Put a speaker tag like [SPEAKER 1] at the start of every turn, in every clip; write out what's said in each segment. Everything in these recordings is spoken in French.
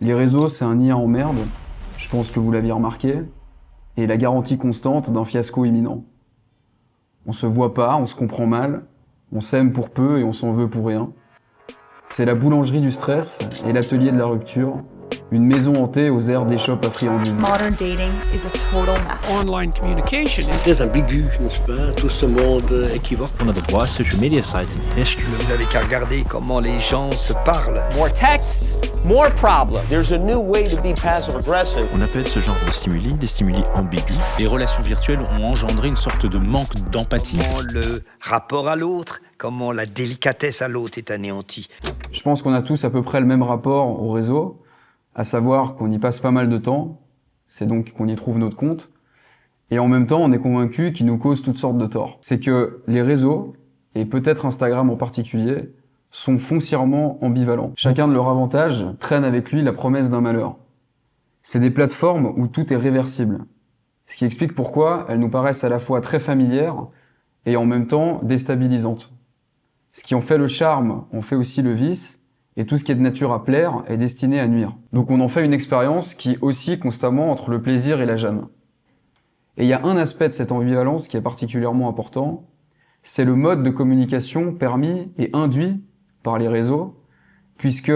[SPEAKER 1] Les réseaux, c'est un nid à emmerde, je pense que vous l'aviez remarqué, et la garantie constante d'un fiasco imminent. On se voit pas, on se comprend mal, on s'aime pour peu et on s'en veut pour rien. C'est la boulangerie du stress et l'atelier de la rupture, une maison hantée aux airs d'échoppe à friandises.
[SPEAKER 2] Modern dating is a total mess.
[SPEAKER 3] Online communication is
[SPEAKER 4] Très ambigu, n'est-ce pas? Tout ce monde équivoque.
[SPEAKER 5] One of the worst social media sites in history.
[SPEAKER 6] Vous avez qu'à regarder comment les gens se parlent.
[SPEAKER 3] more texts, more problems.
[SPEAKER 7] There's a new way to be passive-aggressive.
[SPEAKER 5] On appelle ce genre de stimuli des stimuli ambigus.
[SPEAKER 8] Les relations virtuelles ont engendré une sorte de manque d'empathie.
[SPEAKER 6] Comment le rapport à l'autre, comment la délicatesse à l'autre est anéantie.
[SPEAKER 1] Je pense qu'on a tous à peu près le même rapport au réseau, à savoir qu'on y passe pas mal de temps, c'est donc qu'on y trouve notre compte, et en même temps on est convaincu qu'il nous cause toutes sortes de torts. C'est que les réseaux, et peut-être Instagram en particulier, sont foncièrement ambivalents. Chacun de leurs avantages traîne avec lui la promesse d'un malheur. C'est des plateformes où tout est réversible, ce qui explique pourquoi elles nous paraissent à la fois très familières et en même temps déstabilisantes. Ce qui en fait le charme, en fait aussi le vice, et tout ce qui est de nature à plaire est destiné à nuire. Donc on en fait une expérience qui oscille constamment entre le plaisir et la gêne. Et il y a un aspect de cette ambivalence qui est particulièrement important, c'est le mode de communication permis et induit par les réseaux, puisque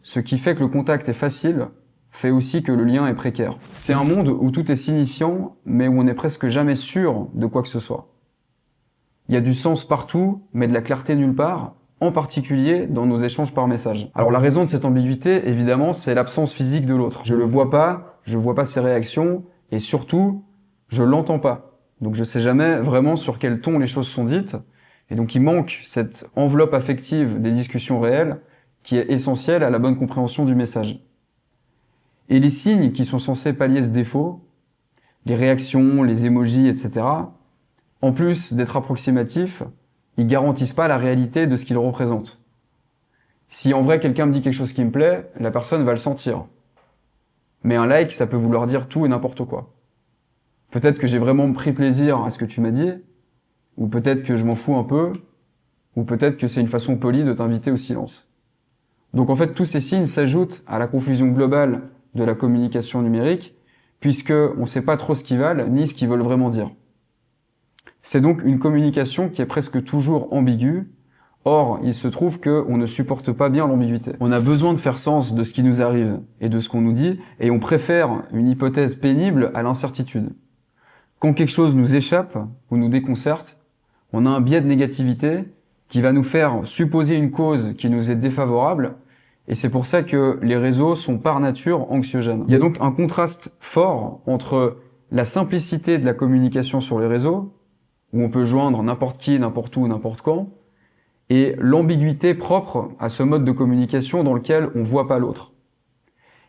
[SPEAKER 1] ce qui fait que le contact est facile fait aussi que le lien est précaire. C'est un monde où tout est signifiant, mais où on n'est presque jamais sûr de quoi que ce soit. Il y a du sens partout, mais de la clarté nulle part, en particulier dans nos échanges par message. Alors la raison de cette ambiguïté, évidemment, c'est l'absence physique de l'autre. Je le vois pas ses réactions, et surtout, je l'entends pas. Donc je sais jamais vraiment sur quel ton les choses sont dites, et donc il manque cette enveloppe affective des discussions réelles qui est essentielle à la bonne compréhension du message. Et les signes qui sont censés pallier ce défaut, les réactions, les emojis, etc., en plus d'être approximatifs, ils garantissent pas la réalité de ce qu'ils représentent. Si en vrai quelqu'un me dit quelque chose qui me plaît, la personne va le sentir. Mais un like, ça peut vouloir dire tout et n'importe quoi. Peut-être que j'ai vraiment pris plaisir à ce que tu m'as dit, ou peut-être que je m'en fous un peu, ou peut-être que c'est une façon polie de t'inviter au silence. Donc en fait, tous ces signes s'ajoutent à la confusion globale de la communication numérique, puisque on sait pas trop ce qu'ils valent, ni ce qu'ils veulent vraiment dire. C'est donc une communication qui est presque toujours ambiguë. Or, il se trouve qu'on ne supporte pas bien l'ambiguïté. On a besoin de faire sens de ce qui nous arrive et de ce qu'on nous dit, et on préfère une hypothèse pénible à l'incertitude. Quand quelque chose nous échappe ou nous déconcerte, on a un biais de négativité qui va nous faire supposer une cause qui nous est défavorable, et c'est pour ça que les réseaux sont par nature anxiogènes. Il y a donc un contraste fort entre la simplicité de la communication sur les réseaux, où on peut joindre n'importe qui, n'importe où, n'importe quand, et l'ambiguïté propre à ce mode de communication dans lequel on voit pas l'autre.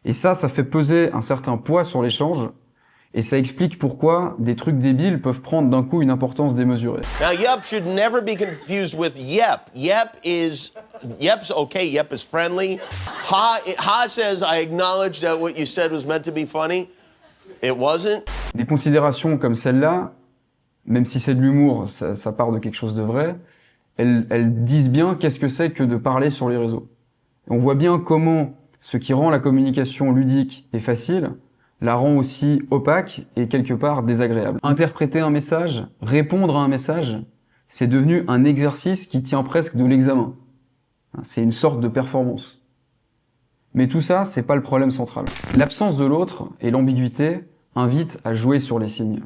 [SPEAKER 1] Et ça fait peser un certain poids sur l'échange, et ça explique pourquoi des trucs débiles peuvent prendre d'un coup une importance démesurée.
[SPEAKER 7] Now, yep should never be confused with yep. Yep's okay, yep is friendly. Ha says, I acknowledge that what you said was meant to be funny. It wasn't.
[SPEAKER 1] Des considérations comme celle-là, même si c'est de l'humour, ça part de quelque chose de vrai, elles disent bien qu'est-ce que c'est que de parler sur les réseaux. Et on voit bien comment ce qui rend la communication ludique et facile la rend aussi opaque et quelque part désagréable. Interpréter un message, répondre à un message, c'est devenu un exercice qui tient presque de l'examen. C'est une sorte de performance. Mais tout ça, c'est pas le problème central. L'absence de l'autre et l'ambiguïté invitent à jouer sur les signes.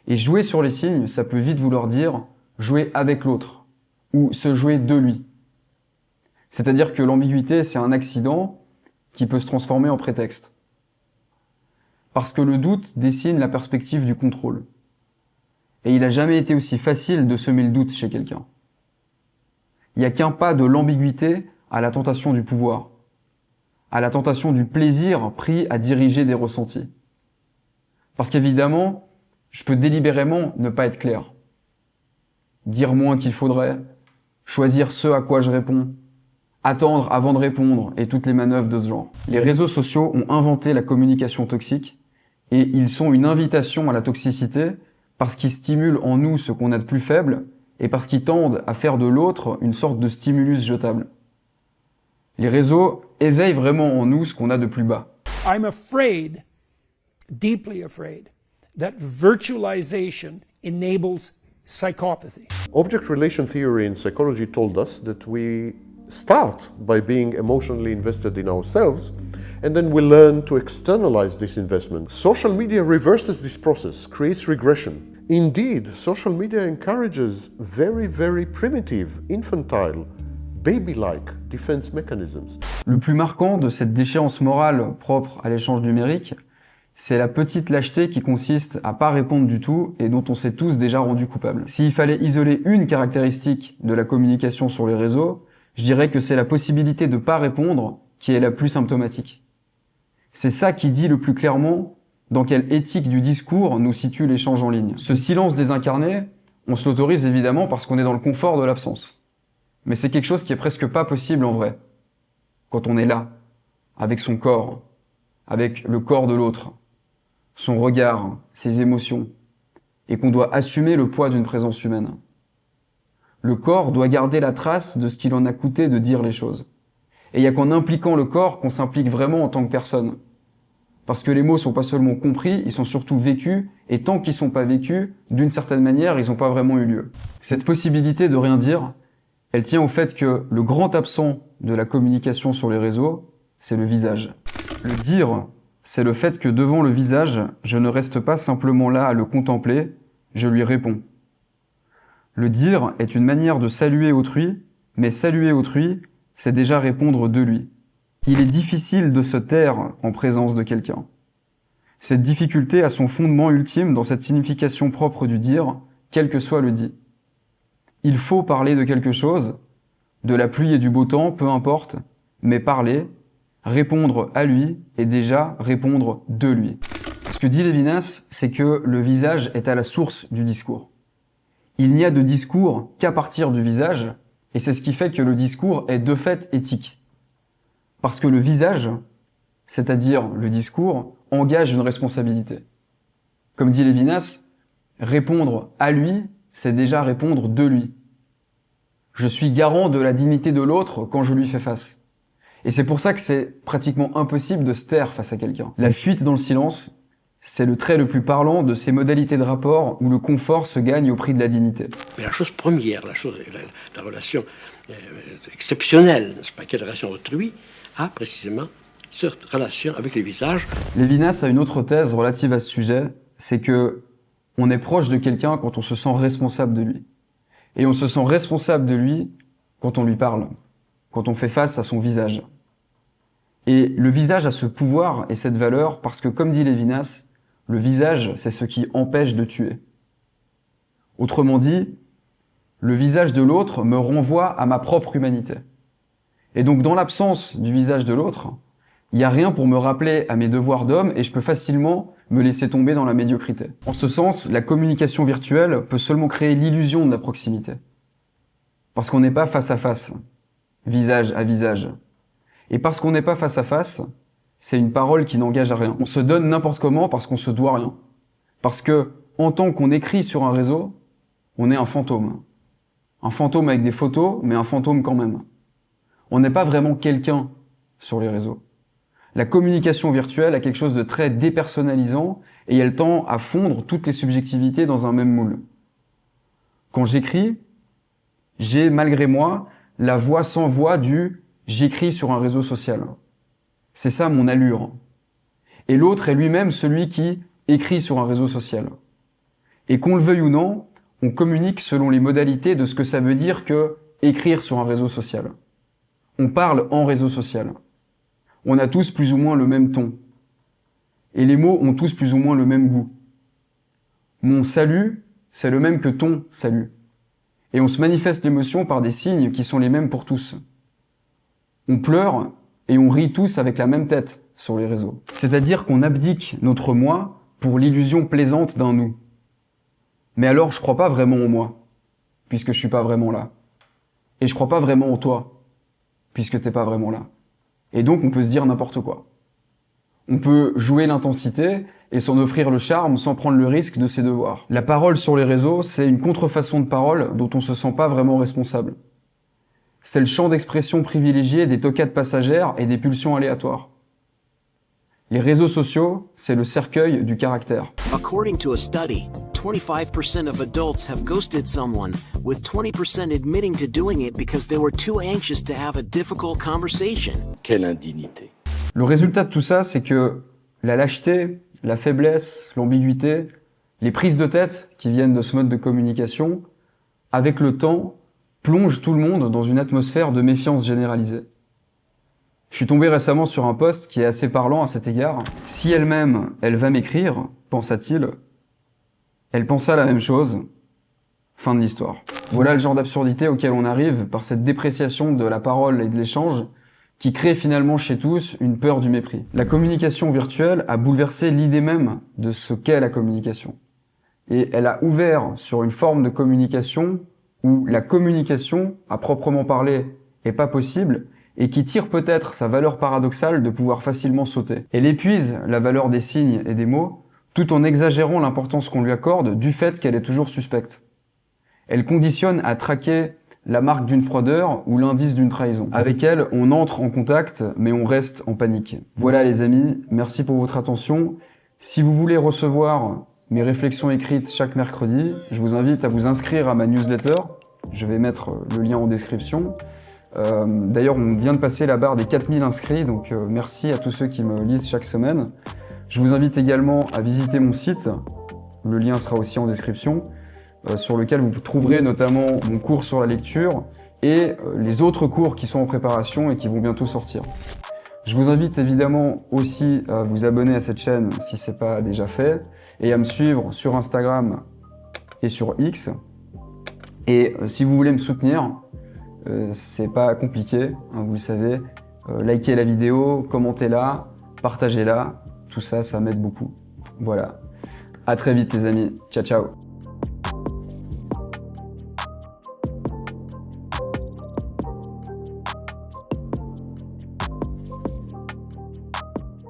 [SPEAKER 1] Et jouer sur les signes, ça peut vite vouloir dire jouer avec l'autre, ou se jouer de lui. C'est-à-dire que l'ambiguïté, c'est un accident qui peut se transformer en prétexte. Parce que le doute dessine la perspective du contrôle. Et il n'a jamais été aussi facile de semer le doute chez quelqu'un. Il n'y a qu'un pas de l'ambiguïté à la tentation du pouvoir, à la tentation du plaisir pris à diriger des ressentis. Parce qu'évidemment, je peux délibérément ne pas être clair. Dire moins qu'il faudrait, choisir ce à quoi je réponds, attendre avant de répondre et toutes les manœuvres de ce genre. Les réseaux sociaux ont inventé la communication toxique et ils sont une invitation à la toxicité parce qu'ils stimulent en nous ce qu'on a de plus faible et parce qu'ils tendent à faire de l'autre une sorte de stimulus jetable. Les réseaux éveille vraiment en nous ce qu'on a de plus bas.
[SPEAKER 9] I'm afraid, deeply afraid, that virtualization enables psychopathy.
[SPEAKER 10] Object relation theory in psychology told us that we start by being emotionally invested in ourselves, and then we learn to externalize this investment. Social media reverses this process, creates regression. Indeed, social media encourages very, very primitive, infantile, baby-like defense mechanisms.
[SPEAKER 1] Le plus marquant de cette déchéance morale propre à l'échange numérique, c'est la petite lâcheté qui consiste à pas répondre du tout et dont on s'est tous déjà rendus coupables. S'il fallait isoler une caractéristique de la communication sur les réseaux, je dirais que c'est la possibilité de pas répondre qui est la plus symptomatique. C'est ça qui dit le plus clairement dans quelle éthique du discours nous situe l'échange en ligne. Ce silence désincarné, on se l'autorise évidemment parce qu'on est dans le confort de l'absence. Mais c'est quelque chose qui est presque pas possible en vrai. Quand on est là, avec son corps, avec le corps de l'autre, son regard, ses émotions, et qu'on doit assumer le poids d'une présence humaine. Le corps doit garder la trace de ce qu'il en a coûté de dire les choses. Et il n'y a qu'en impliquant le corps qu'on s'implique vraiment en tant que personne. Parce que les mots sont pas seulement compris, ils sont surtout vécus, et tant qu'ils sont pas vécus, d'une certaine manière, ils n'ont pas vraiment eu lieu. Cette possibilité de rien dire, elle tient au fait que le grand absent de la communication sur les réseaux, c'est le visage. Le dire, c'est le fait que devant le visage, je ne reste pas simplement là à le contempler, je lui réponds. Le dire est une manière de saluer autrui, mais saluer autrui, c'est déjà répondre de lui. Il est difficile de se taire en présence de quelqu'un. Cette difficulté a son fondement ultime dans cette signification propre du dire, quel que soit le dit. Il faut parler de quelque chose, de la pluie et du beau temps, peu importe, mais parler, répondre à lui et déjà répondre de lui. Ce que dit Lévinas, c'est que le visage est à la source du discours. Il n'y a de discours qu'à partir du visage, et c'est ce qui fait que le discours est de fait éthique. Parce que le visage, c'est-à-dire le discours, engage une responsabilité. Comme dit Lévinas, répondre à lui, c'est déjà répondre de lui. Je suis garant de la dignité de l'autre quand je lui fais face. Et c'est pour ça que c'est pratiquement impossible de se taire face à quelqu'un. La fuite dans le silence, c'est le trait le plus parlant de ces modalités de rapport où le confort se gagne au prix de la dignité.
[SPEAKER 4] Mais la chose première, la relation exceptionnelle, n'est-ce pas, quelle relation autrui, a précisément cette relation avec les visages.
[SPEAKER 1] Lévinas a une autre thèse relative à ce sujet, c'est que on est proche de quelqu'un quand on se sent responsable de lui. Et on se sent responsable de lui quand on lui parle, quand on fait face à son visage. Et le visage a ce pouvoir et cette valeur parce que, comme dit Lévinas, le visage, c'est ce qui empêche de tuer. Autrement dit, le visage de l'autre me renvoie à ma propre humanité. Et donc, dans l'absence du visage de l'autre, il n'y a rien pour me rappeler à mes devoirs d'homme et je peux facilement me laisser tomber dans la médiocrité. En ce sens, la communication virtuelle peut seulement créer l'illusion de la proximité. Parce qu'on n'est pas face à face, visage à visage. Et parce qu'on n'est pas face à face, c'est une parole qui n'engage à rien. On se donne n'importe comment parce qu'on se doit rien. Parce que, en tant qu'on écrit sur un réseau, on est un fantôme. Un fantôme avec des photos, mais un fantôme quand même. On n'est pas vraiment quelqu'un sur les réseaux. La communication virtuelle a quelque chose de très dépersonnalisant et elle tend à fondre toutes les subjectivités dans un même moule. Quand j'écris, j'ai malgré moi la voix sans voix du « j'écris sur un réseau social ». C'est ça mon allure. Et l'autre est lui-même celui qui écrit sur un réseau social. Et qu'on le veuille ou non, on communique selon les modalités de ce que ça veut dire que écrire sur un réseau social. On parle en réseau social. On a tous plus ou moins le même ton. Et les mots ont tous plus ou moins le même goût. Mon salut, c'est le même que ton salut. Et on se manifeste l'émotion par des signes qui sont les mêmes pour tous. On pleure et on rit tous avec la même tête sur les réseaux. C'est-à-dire qu'on abdique notre moi pour l'illusion plaisante d'un nous. Mais alors je crois pas vraiment en moi, puisque je suis pas vraiment là. Et je crois pas vraiment en toi, puisque t'es pas vraiment là. Et donc on peut se dire n'importe quoi. On peut jouer l'intensité et s'en offrir le charme sans prendre le risque de ses devoirs. La parole sur les réseaux, c'est une contrefaçon de parole dont on se sent pas vraiment responsable. c'est le champ d'expression privilégié des toquades passagères et des pulsions aléatoires. Les réseaux sociaux, c'est le cercueil du caractère.
[SPEAKER 11] According to a study, 25% of adults have ghosted someone, with 20% admitting to doing it because they were too anxious to have a difficult conversation.
[SPEAKER 4] Quelle indignité.
[SPEAKER 1] Le résultat de tout ça, c'est que la lâcheté, la faiblesse, l'ambiguïté, les prises de tête qui viennent de ce mode de communication, avec le temps, plongent tout le monde dans une atmosphère de méfiance généralisée. Je suis tombé récemment sur un post qui est assez parlant à cet égard. Si elle-même, elle va m'écrire, pensa-t-il, elle pensa la même chose. Fin de l'histoire. Voilà le genre d'absurdité auquel on arrive par cette dépréciation de la parole et de l'échange qui crée finalement chez tous une peur du mépris. La communication virtuelle a bouleversé l'idée même de ce qu'est la communication. Et elle a ouvert sur une forme de communication où la communication, à proprement parler, est pas possible, et qui tire peut-être sa valeur paradoxale de pouvoir facilement sauter. Elle épuise la valeur des signes et des mots, tout en exagérant l'importance qu'on lui accorde du fait qu'elle est toujours suspecte. Elle conditionne à traquer la marque d'une fraudeur ou l'indice d'une trahison. Avec elle, on entre en contact, mais on reste en panique. Voilà les amis, merci pour votre attention. Si vous voulez recevoir mes réflexions écrites chaque mercredi, je vous invite à vous inscrire à ma newsletter. Je vais mettre le lien en description. D'ailleurs, on vient de passer la barre des 4000 inscrits, donc merci à tous ceux qui me lisent chaque semaine. Je vous invite également à visiter mon site, le lien sera aussi en description, sur lequel vous trouverez notamment mon cours sur la lecture et les autres cours qui sont en préparation et qui vont bientôt sortir. Je vous invite évidemment aussi à vous abonner à cette chaîne si ce n'est pas déjà fait, et à me suivre sur Instagram et sur X. Et si vous voulez me soutenir, c'est pas compliqué, hein, vous le savez, likez la vidéo, commentez-la, partagez-la, tout ça, ça m'aide beaucoup. Voilà. À très vite les amis, ciao ciao.